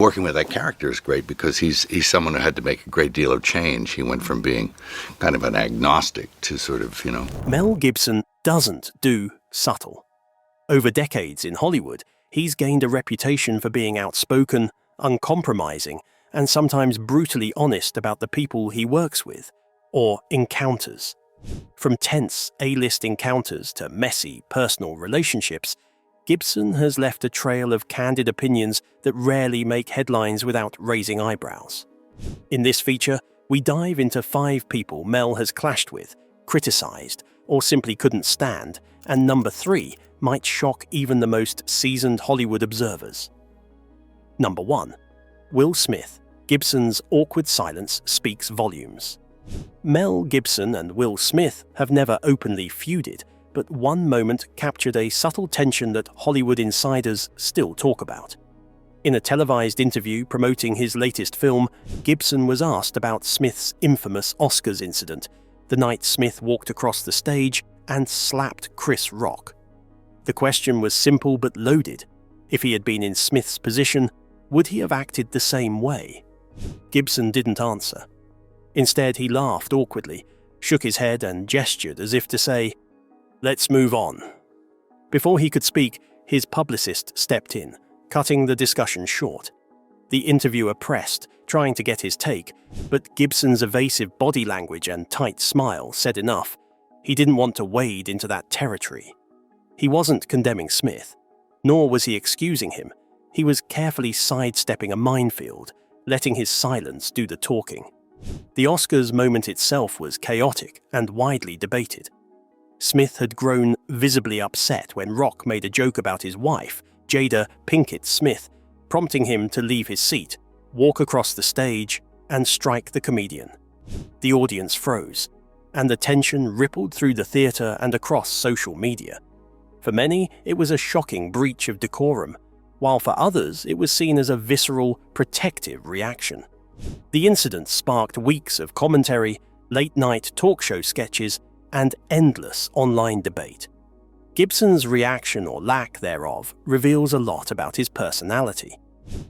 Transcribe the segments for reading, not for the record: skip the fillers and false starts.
working with that character is great because he's someone who had to make a great deal of change. He went from being kind of an agnostic to sort of, Mel Gibson doesn't do subtle. Over decades in Hollywood, he's gained a reputation for being outspoken, uncompromising, and sometimes brutally honest about the people he works with, or encounters. From tense A-list encounters to messy personal relationships, Gibson has left a trail of candid opinions that rarely make headlines without raising eyebrows. In this feature, we dive into 5 people Mel has clashed with, criticized, or simply couldn't stand, and number 3 might shock even the most seasoned Hollywood observers. Number 1. Will Smith. Gibson's awkward silence speaks volumes. Mel Gibson and Will Smith have never openly feuded, but one moment captured a subtle tension that Hollywood insiders still talk about. In a televised interview promoting his latest film, Gibson was asked about Smith's infamous Oscars incident, the night Smith walked across the stage and slapped Chris Rock. The question was simple but loaded. If he had been in Smith's position, would he have acted the same way? Gibson didn't answer. Instead, he laughed awkwardly, shook his head and gestured as if to say, "Let's move on." Before he could speak, his publicist stepped in, cutting the discussion short. The interviewer pressed, trying to get his take, but Gibson's evasive body language and tight smile said enough. He didn't want to wade into that territory. He wasn't condemning Smith, nor was he excusing him. He was carefully sidestepping a minefield, letting his silence do the talking. The Oscars moment itself was chaotic and widely debated. Smith had grown visibly upset when Rock made a joke about his wife, Jada Pinkett Smith, prompting him to leave his seat, walk across the stage, and strike the comedian. The audience froze, and the tension rippled through the theater and across social media. For many, it was a shocking breach of decorum, while for others it was seen as a visceral, protective reaction. The incident sparked weeks of commentary, late-night talk show sketches, and endless online debate. Gibson's reaction or lack thereof reveals a lot about his personality.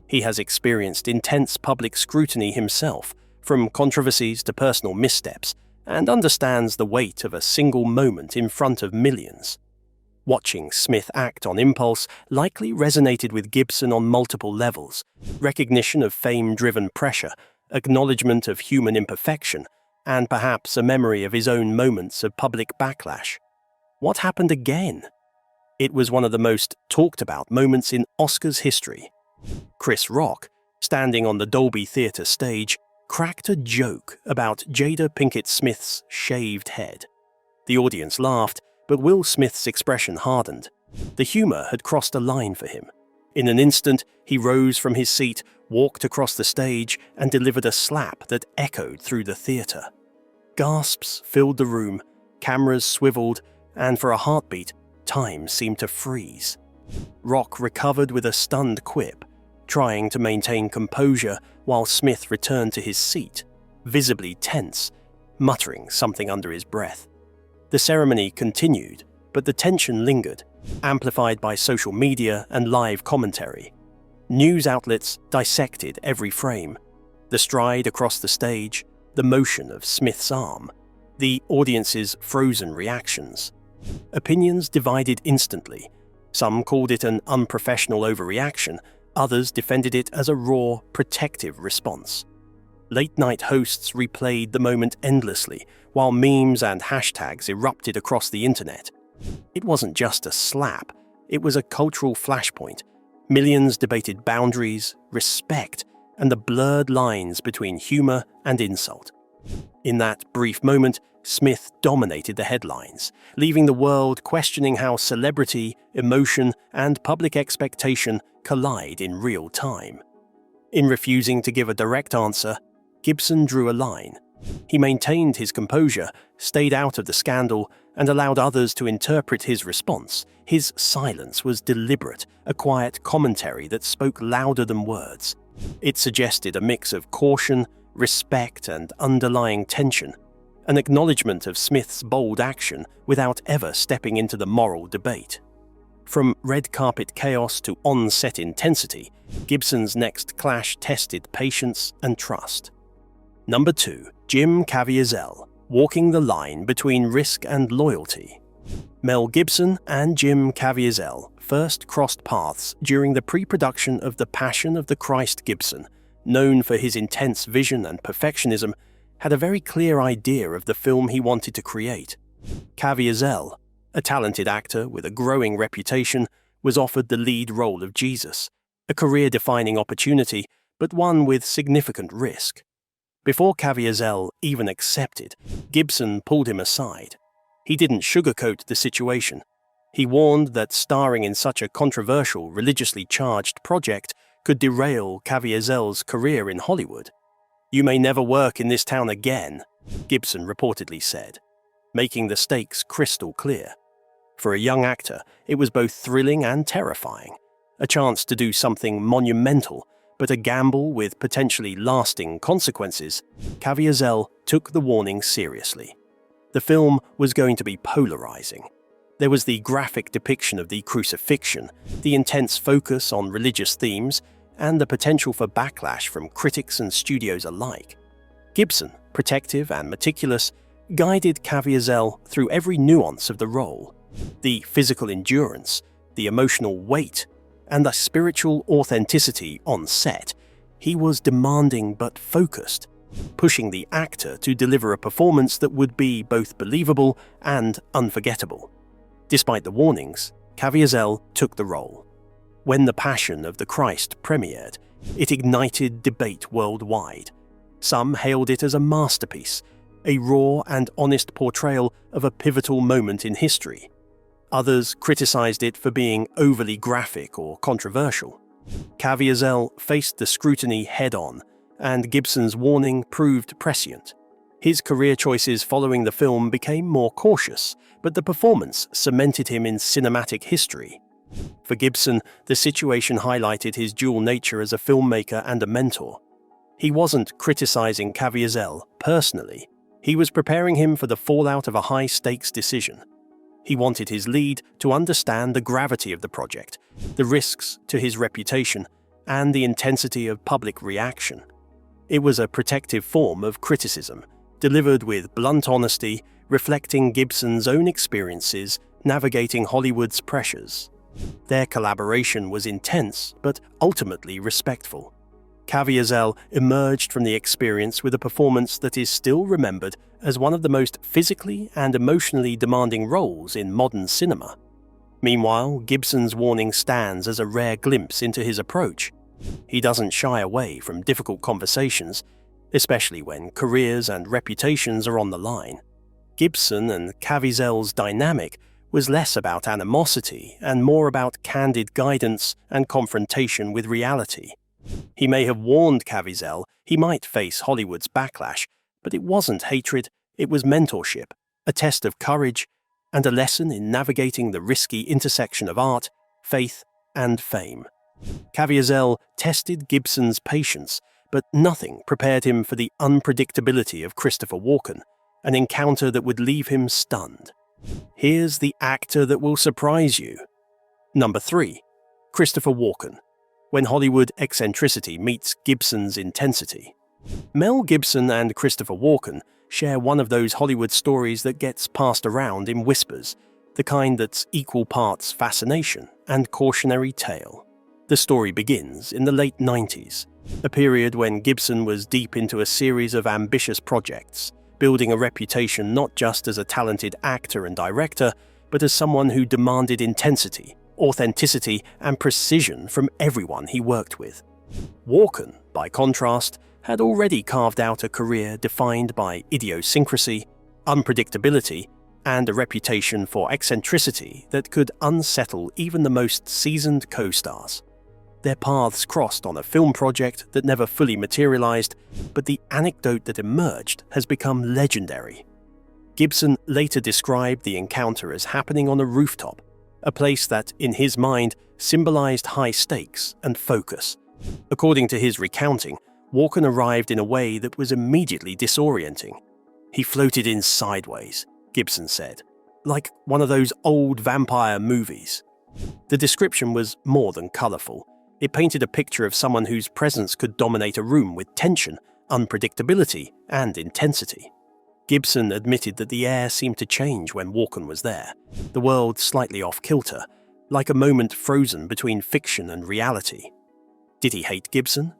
He has experienced intense public scrutiny himself, from controversies to personal missteps, and understands the weight of a single moment in front of millions. Watching Smith act on impulse likely resonated with Gibson on multiple levels: recognition of fame-driven pressure, acknowledgement of human imperfection, and perhaps a memory of his own moments of public backlash. What happened again? It was one of the most talked-about moments in Oscars history. Chris Rock, standing on the Dolby Theatre stage, cracked a joke about Jada Pinkett Smith's shaved head. The audience laughed, but Will Smith's expression hardened. The humor had crossed a line for him. In an instant, he rose from his seat, walked across the stage, and delivered a slap that echoed through the theater. Gasps filled the room, cameras swiveled, and for a heartbeat, time seemed to freeze. Rock recovered with a stunned quip, trying to maintain composure while Smith returned to his seat, visibly tense, muttering something under his breath. The ceremony continued, but the tension lingered, amplified by social media and live commentary. News outlets dissected every frame: the stride across the stage, the motion of Smith's arm, the audience's frozen reactions. Opinions divided instantly. Some called it an unprofessional overreaction, others defended it as a raw, protective response. Late-night hosts replayed the moment endlessly, while memes and hashtags erupted across the internet. It wasn't just a slap, it was a cultural flashpoint. Millions debated boundaries, respect, and the blurred lines between humor and insult. In that brief moment, Smith dominated the headlines, leaving the world questioning how celebrity, emotion, and public expectation collide in real time. In refusing to give a direct answer, Gibson drew a line. He maintained his composure, stayed out of the scandal, and allowed others to interpret his response. His silence was deliberate, a quiet commentary that spoke louder than words. It suggested a mix of caution, respect, and underlying tension, an acknowledgement of Smith's bold action without ever stepping into the moral debate. From red carpet chaos to on-set intensity, Gibson's next clash tested patience and trust. Number 2. Jim Caviezel, walking the line between risk and loyalty. Mel Gibson and Jim Caviezel first crossed paths during the pre-production of The Passion of the Christ. Gibson, known for his intense vision and perfectionism, had a very clear idea of the film he wanted to create. Caviezel, a talented actor with a growing reputation, was offered the lead role of Jesus, a career-defining opportunity, but one with significant risk. Before Caviezel even accepted, Gibson pulled him aside. He didn't sugarcoat the situation. He warned that starring in such a controversial, religiously charged project could derail Caviezel's career in Hollywood. "You may never work in this town again," Gibson reportedly said, making the stakes crystal clear. For a young actor, it was both thrilling and terrifying, a chance to do something monumental, but a gamble with potentially lasting consequences. Caviezel took the warning seriously. The film was going to be polarizing. There was the graphic depiction of the crucifixion, the intense focus on religious themes, and the potential for backlash from critics and studios alike. Gibson, protective and meticulous, guided Caviezel through every nuance of the role. The physical endurance, the emotional weight, and the spiritual authenticity on set. He was demanding but focused, pushing the actor to deliver a performance that would be both believable and unforgettable. Despite the warnings, Caviezel took the role. When The Passion of the Christ premiered, it ignited debate worldwide. Some hailed it as a masterpiece, a raw and honest portrayal of a pivotal moment in history. Others criticized it for being overly graphic or controversial. Caviezel faced the scrutiny head-on, and Gibson's warning proved prescient. His career choices following the film became more cautious, but the performance cemented him in cinematic history. For Gibson, the situation highlighted his dual nature as a filmmaker and a mentor. He wasn't criticizing Caviezel personally. He was preparing him for the fallout of a high-stakes decision. He wanted his lead to understand the gravity of the project, the risks to his reputation, and the intensity of public reaction. It was a protective form of criticism, delivered with blunt honesty, reflecting Gibson's own experiences navigating Hollywood's pressures. Their collaboration was intense, but ultimately respectful. Caviezel emerged from the experience with a performance that is still remembered as one of the most physically and emotionally demanding roles in modern cinema. Meanwhile, Gibson's warning stands as a rare glimpse into his approach. He doesn't shy away from difficult conversations, especially when careers and reputations are on the line. Gibson and Caviezel's dynamic was less about animosity and more about candid guidance and confrontation with reality. He may have warned Caviezel he might face Hollywood's backlash, but it wasn't hatred, it was mentorship, a test of courage, and a lesson in navigating the risky intersection of art, faith, and fame. Caviezel tested Gibson's patience, but nothing prepared him for the unpredictability of Christopher Walken, an encounter that would leave him stunned. Here's the actor that will surprise you. Number 3. Christopher Walken. When Hollywood eccentricity meets Gibson's intensity. Mel Gibson and Christopher Walken share one of those Hollywood stories that gets passed around in whispers, the kind that's equal parts fascination and cautionary tale. The story begins in the late 90s, a period when Gibson was deep into a series of ambitious projects, building a reputation not just as a talented actor and director, but as someone who demanded intensity, authenticity, and precision from everyone he worked with. Walken, by contrast, had already carved out a career defined by idiosyncrasy, unpredictability, and a reputation for eccentricity that could unsettle even the most seasoned co-stars. Their paths crossed on a film project that never fully materialized, but the anecdote that emerged has become legendary. Gibson later described the encounter as happening on a rooftop, a place that, in his mind, symbolized high stakes and focus. According to his recounting, Walken arrived in a way that was immediately disorienting. He floated in sideways, Gibson said, like one of those old vampire movies. The description was more than colorful. It painted a picture of someone whose presence could dominate a room with tension, unpredictability, and intensity. Gibson admitted that the air seemed to change when Walken was there, the world slightly off kilter, like a moment frozen between fiction and reality. Did he hate Gibson?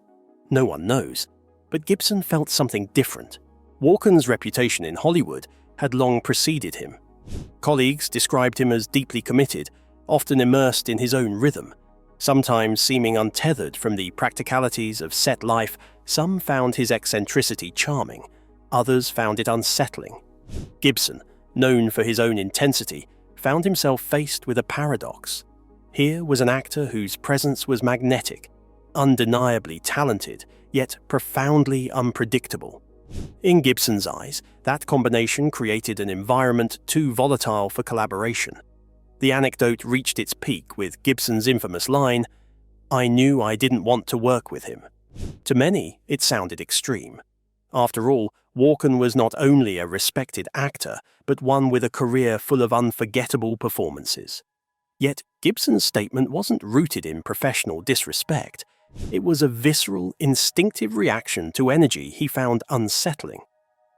No one knows, but Gibson felt something different. Walken's reputation in Hollywood had long preceded him. Colleagues described him as deeply committed, often immersed in his own rhythm. Sometimes seeming untethered from the practicalities of set life, some found his eccentricity charming, others found it unsettling. Gibson, known for his own intensity, found himself faced with a paradox. Here was an actor whose presence was magnetic, undeniably talented, yet profoundly unpredictable. In Gibson's eyes, that combination created an environment too volatile for collaboration. The anecdote reached its peak with Gibson's infamous line, "I knew I didn't want to work with him." To many, it sounded extreme. After all, Walken was not only a respected actor, but one with a career full of unforgettable performances. Yet Gibson's statement wasn't rooted in professional disrespect. It was a visceral, instinctive reaction to energy he found unsettling.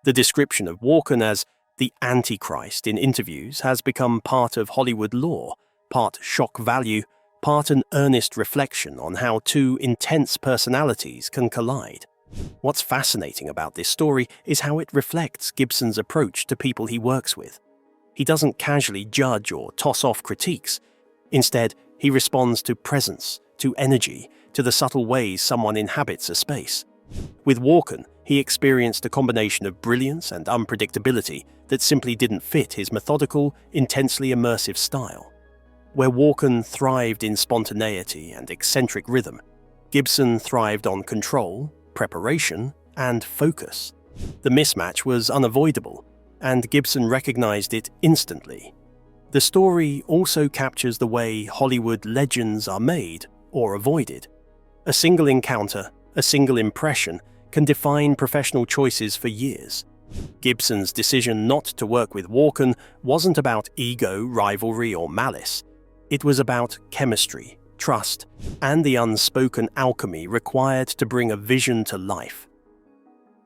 The description of Walken as the Antichrist in interviews has become part of Hollywood lore, part shock value, part an earnest reflection on how two intense personalities can collide. What's fascinating about this story is how it reflects Gibson's approach to people he works with. He doesn't casually judge or toss off critiques. Instead, he responds to presence, to energy, to the subtle ways someone inhabits a space. With Walken, he experienced a combination of brilliance and unpredictability that simply didn't fit his methodical, intensely immersive style. Where Walken thrived in spontaneity and eccentric rhythm, Gibson thrived on control, preparation, and focus. The mismatch was unavoidable, and Gibson recognized it instantly. The story also captures the way Hollywood legends are made or avoided. A single encounter, a single impression, can define professional choices for years. Gibson's decision not to work with Walken wasn't about ego, rivalry, or malice. It was about chemistry, trust, and the unspoken alchemy required to bring a vision to life.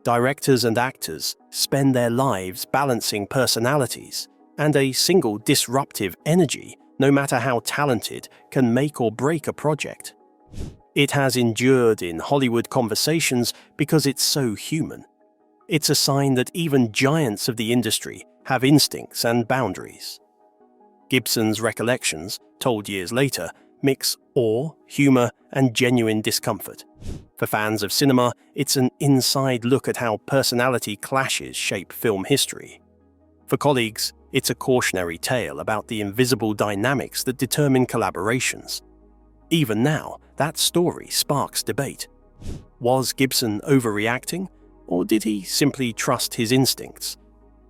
Directors and actors spend their lives balancing personalities, and a single disruptive energy, no matter how talented, can make or break a project. It has endured in Hollywood conversations because it's so human. It's a sign that even giants of the industry have instincts and boundaries. Gibson's recollections, told years later, mix awe, humor, and genuine discomfort. For fans of cinema, it's an inside look at how personality clashes shape film history. For colleagues, it's a cautionary tale about the invisible dynamics that determine collaborations. Even now, that story sparks debate. Was Gibson overreacting, or did he simply trust his instincts?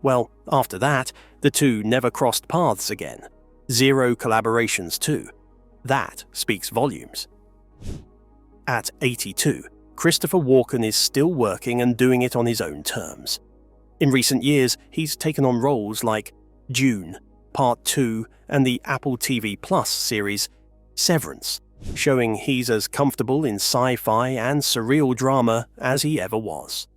Well, after that, the two never crossed paths again. 0 collaborations too. That speaks volumes. At 82, Christopher Walken is still working and doing it on his own terms. In recent years, he's taken on roles like Dune, Part 2, and the Apple TV Plus series Severance, showing he's as comfortable in sci-fi and surreal drama as he ever was.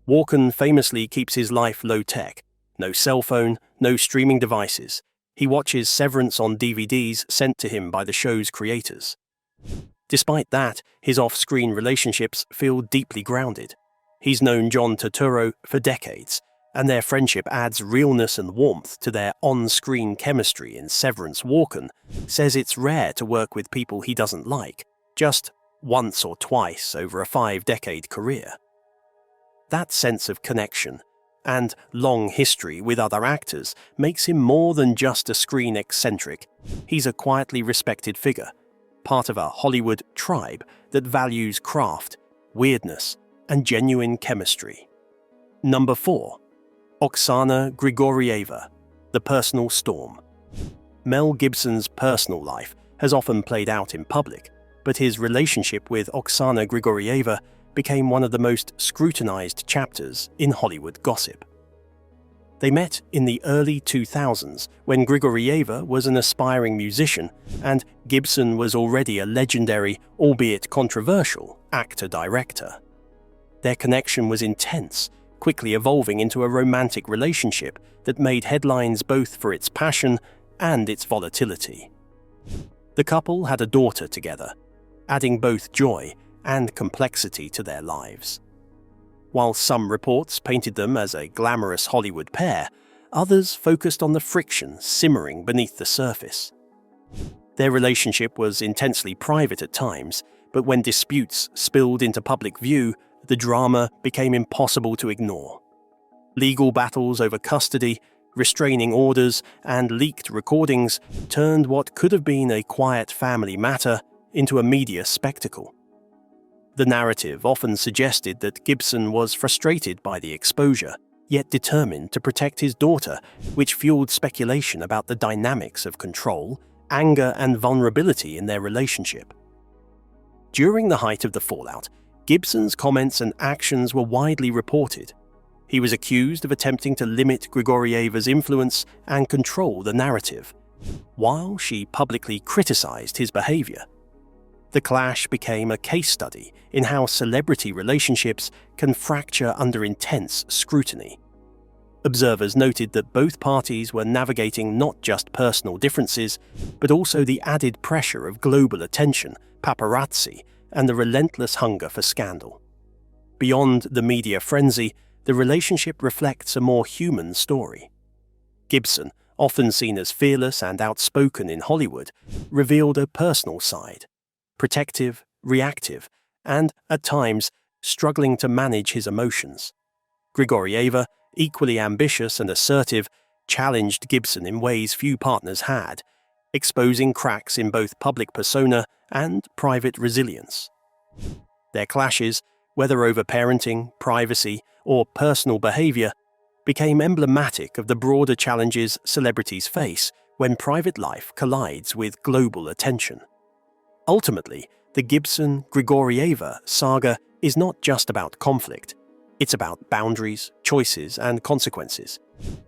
Walken famously keeps his life low-tech. No cell phone, no streaming devices. He watches Severance on DVDs sent to him by the show's creators. Despite that, his off-screen relationships feel deeply grounded. He's known John Turturro for decades, and their friendship adds realness and warmth to their on-screen chemistry in Severance. Walken says it's rare to work with people he doesn't like, just once or twice over a 5-decade career. That sense of connection and long history with other actors makes him more than just a screen eccentric. He's a quietly respected figure, part of a Hollywood tribe that values craft, weirdness, and genuine chemistry. Number 4. Oxana Grigorieva, The Personal Storm. Mel Gibson's personal life has often played out in public, but his relationship with Oxana Grigorieva became one of the most scrutinized chapters in Hollywood gossip. They met in the early 2000s when Grigorieva was an aspiring musician and Gibson was already a legendary, albeit controversial, actor-director. Their connection was intense, quickly evolving into a romantic relationship that made headlines both for its passion and its volatility. The couple had a daughter together, adding both joy and complexity to their lives. While some reports painted them as a glamorous Hollywood pair, others focused on the friction simmering beneath the surface. Their relationship was intensely private at times, but when disputes spilled into public view, the drama became impossible to ignore. Legal battles over custody, restraining orders, and leaked recordings turned what could have been a quiet family matter into a media spectacle. The narrative often suggested that Gibson was frustrated by the exposure, yet determined to protect his daughter, which fueled speculation about the dynamics of control, anger, and vulnerability in their relationship. During the height of the fallout, Gibson's comments and actions were widely reported. He was accused of attempting to limit Grigorieva's influence and control the narrative, while she publicly criticized his behavior. The clash became a case study in how celebrity relationships can fracture under intense scrutiny. Observers noted that both parties were navigating not just personal differences, but also the added pressure of global attention, paparazzi, and the relentless hunger for scandal. Beyond the media frenzy, the relationship reflects a more human story. Gibson, often seen as fearless and outspoken in Hollywood, revealed a personal side, protective, reactive, and, at times, struggling to manage his emotions. Grigorieva, equally ambitious and assertive, challenged Gibson in ways few partners had, exposing cracks in both public persona and private resilience. Their clashes, whether over parenting, privacy, or personal behavior, became emblematic of the broader challenges celebrities face when private life collides with global attention. Ultimately, the Gibson-Grigorieva saga is not just about conflict. It's about boundaries, choices, and consequences.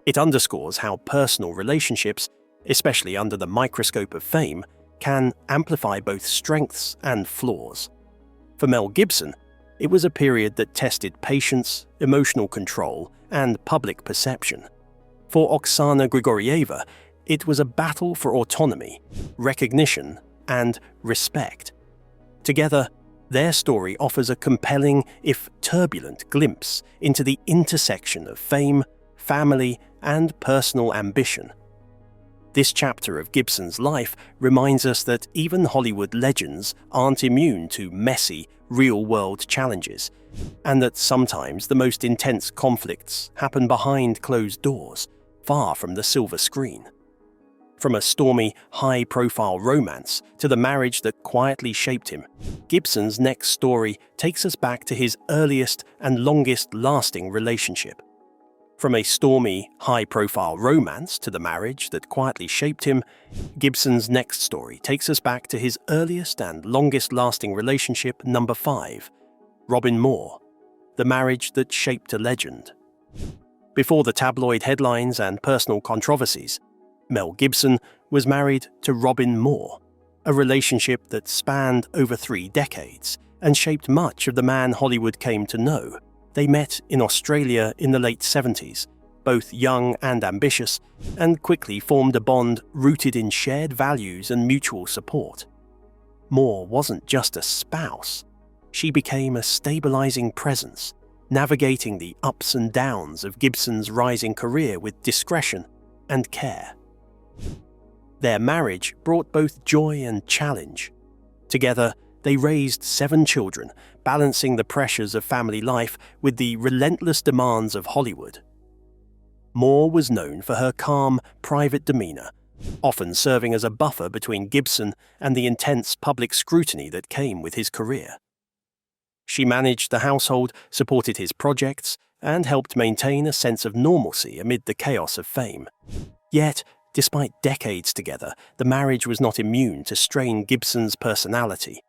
It underscores how personal relationships, especially under the microscope of fame, can amplify both strengths and flaws. For Mel Gibson, it was a period that tested patience, emotional control, and public perception. For Oxana Grigorieva, it was a battle for autonomy, recognition, and respect. Together, their story offers a compelling, if turbulent, glimpse into the intersection of fame, family, and personal ambition. This chapter of Gibson's life reminds us that even Hollywood legends aren't immune to messy, real-world challenges, and that sometimes the most intense conflicts happen behind closed doors, far from the silver screen. From a stormy, high-profile romance to the marriage that quietly shaped him, Gibson's next story takes us back to his earliest and longest-lasting relationship. From a stormy, high-profile romance to the marriage that quietly shaped him, Gibson's next story takes us back to his earliest and longest-lasting relationship, number 5, Robyn Moore, the marriage that shaped a legend. Before the tabloid headlines and personal controversies, Mel Gibson was married to Robyn Moore, a relationship that spanned over 3 decades and shaped much of the man Hollywood came to know. They met in Australia in the late 70s, both young and ambitious, and quickly formed a bond rooted in shared values and mutual support. Moore wasn't just a spouse. She became a stabilizing presence, navigating the ups and downs of Gibson's rising career with discretion and care. Their marriage brought both joy and challenge. Together, they raised 7 children, balancing the pressures of family life with the relentless demands of Hollywood. Moore was known for her calm, private demeanor, often serving as a buffer between Gibson and the intense public scrutiny that came with his career. She managed the household, supported his projects, and helped maintain a sense of normalcy amid the chaos of fame. Yet, despite decades together, the marriage was not immune to strain Gibson's personality.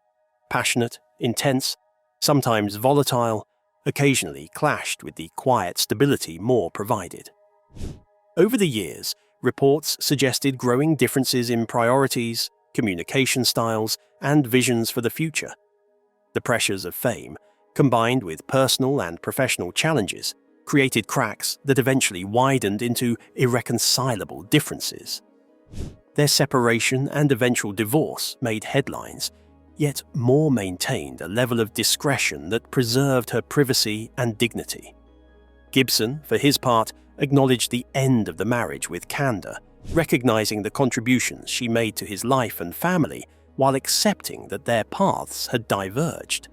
Passionate, intense, sometimes volatile, occasionally clashed with the quiet stability Moore provided. Over the years, reports suggested growing differences in priorities, communication styles, and visions for the future. The pressures of fame, combined with personal and professional challenges, created cracks that eventually widened into irreconcilable differences. Their separation and eventual divorce made headlines, yet Moore maintained a level of discretion that preserved her privacy and dignity. Gibson, for his part, acknowledged the end of the marriage with candor, recognizing the contributions she made to his life and family while accepting that their paths had diverged.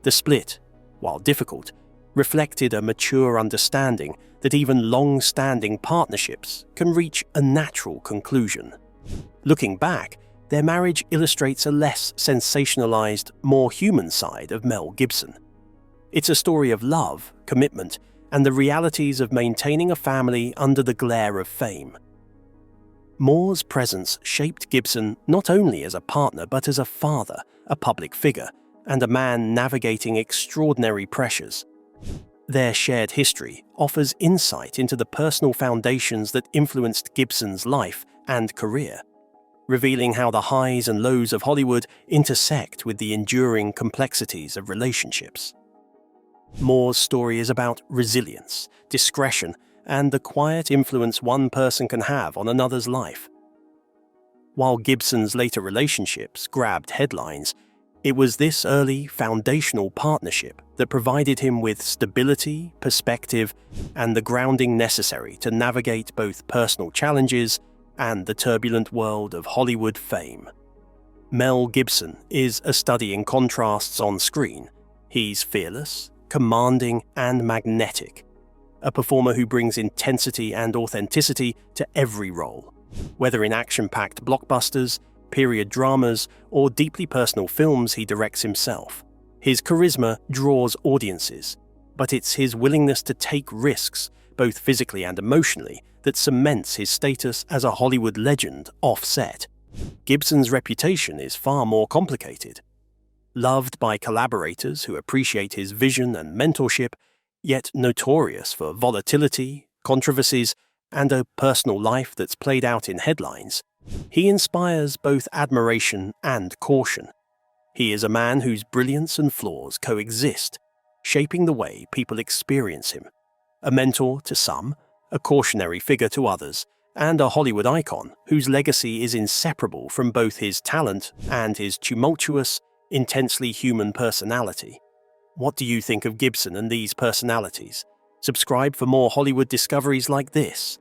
The split, while difficult, reflected a mature understanding that even long-standing partnerships can reach a natural conclusion. Looking back, their marriage illustrates a less sensationalized, more human side of Mel Gibson. It's a story of love, commitment, and the realities of maintaining a family under the glare of fame. Moore's presence shaped Gibson not only as a partner but as a father, a public figure, and a man navigating extraordinary pressures. Their shared history offers insight into the personal foundations that influenced Gibson's life and career, revealing how the highs and lows of Hollywood intersect with the enduring complexities of relationships. Moore's story is about resilience, discretion, and the quiet influence one person can have on another's life. While Gibson's later relationships grabbed headlines, it was this early, foundational partnership that provided him with stability, perspective, and the grounding necessary to navigate both personal challenges and the turbulent world of Hollywood fame. Mel Gibson is a study in contrasts on screen. He's fearless, commanding, and magnetic, a performer who brings intensity and authenticity to every role, whether in action-packed blockbusters, period dramas, or deeply personal films he directs himself. His charisma draws audiences, but it's his willingness to take risks, both physically and emotionally, that cements his status as a Hollywood legend off-set. Gibson's reputation is far more complicated. Loved by collaborators who appreciate his vision and mentorship, yet notorious for volatility, controversies, and a personal life that's played out in headlines, he inspires both admiration and caution. He is a man whose brilliance and flaws coexist, shaping the way people experience him. A mentor to some, a cautionary figure to others, and a Hollywood icon whose legacy is inseparable from both his talent and his tumultuous, intensely human personality. What do you think of Gibson and these personalities? Subscribe for more Hollywood discoveries like this.